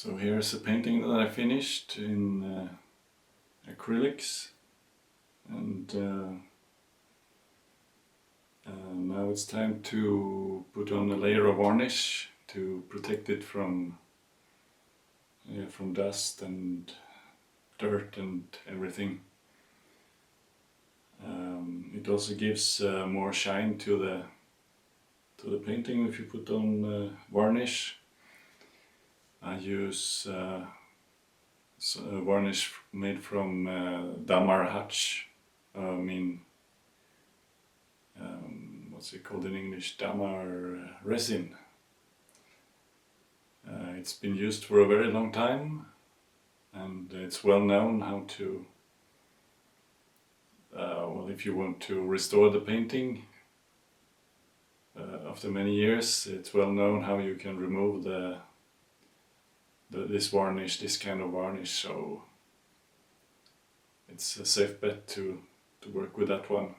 So here's a painting that I finished in acrylics, and now it's time to put on a layer of varnish to protect it from dust and dirt and everything. It also gives more shine to the painting if you put on varnish. I use varnish made from Dammar hatch. What's it called in English? Dammar resin. It's been used for a very long time, and it's well known how to, if you want to restore the painting after many years, it's well known how you can remove this varnish, this kind of varnish, so it's a safe bet to work with that one.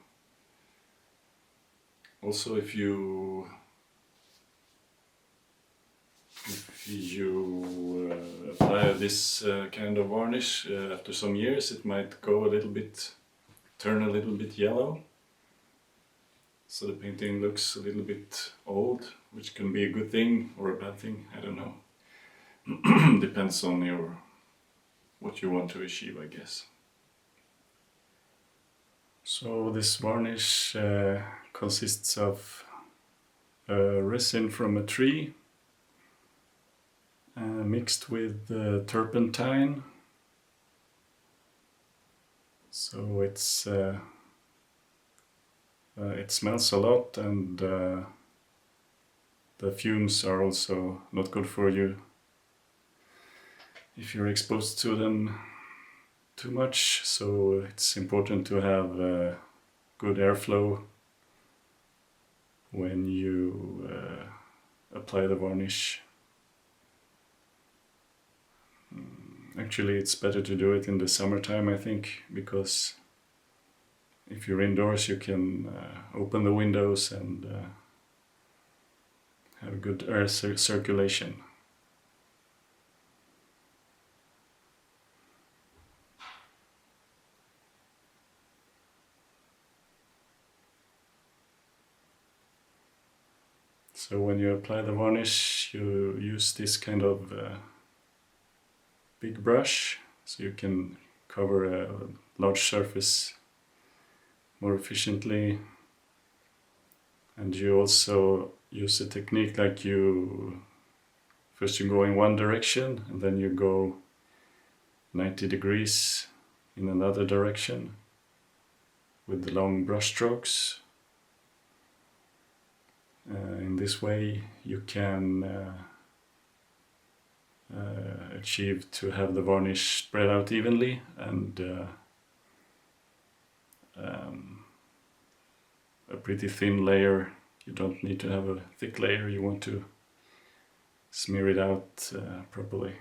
Also, if you apply this kind of varnish after some years, it might turn a little bit yellow, so the painting looks a little bit old, which can be a good thing or a bad thing, I don't know. Depends on what you want to achieve, I guess. So this varnish consists of resin from a tree mixed with turpentine. So it smells a lot, and the fumes are also not good for you if you're exposed to them too much. So it's important to have good airflow when you apply the varnish. Actually, it's better to do it in the summertime, I think, because if you're indoors you can open the windows and have good air circulation. So when you apply the varnish, you use this kind of big brush, so you can cover a large surface more efficiently. And you also use a technique like first you go in one direction and then you go 90 degrees in another direction with the long brush strokes. In this way you can achieve to have the varnish spread out evenly and a pretty thin layer. You don't need to have a thick layer, you want to smear it out properly.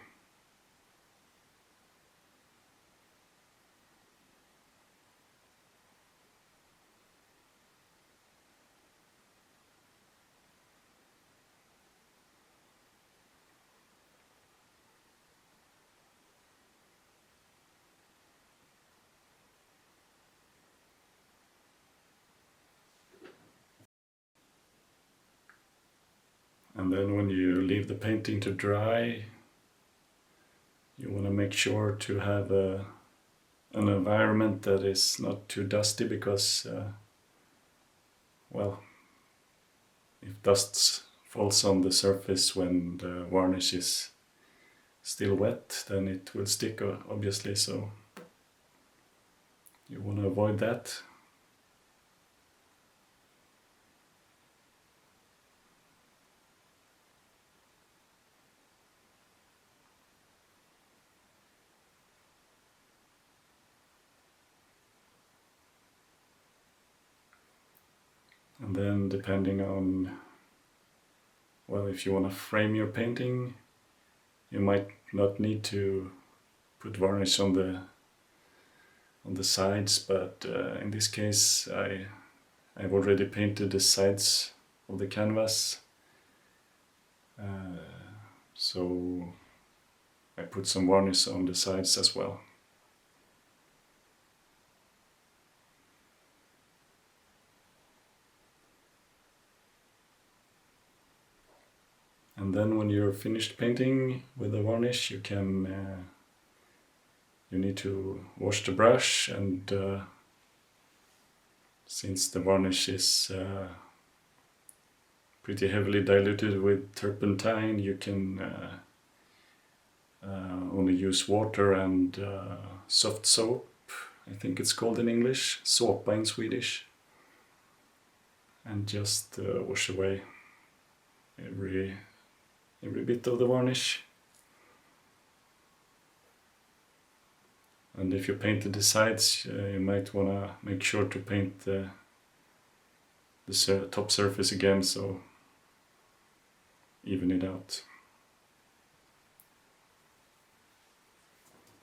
And then when you leave the painting to dry, you want to make sure to have an environment that is not too dusty, because if dust falls on the surface when the varnish is still wet, then it will stick, obviously, so you want to avoid that. And then depending on, if you want to frame your painting, you might not need to put varnish on the sides, but in this case I've already painted the sides of the canvas, so put some varnish on the sides as well. And then when you're finished painting with the varnish, you need to wash the brush, and since the varnish is pretty heavily diluted with turpentine, you can only use water and soft soap, I think it's called in English, såpa in Swedish, and just wash away every bit of the varnish. And if you painted the sides, you might want to make sure to paint the top surface again, so even it out.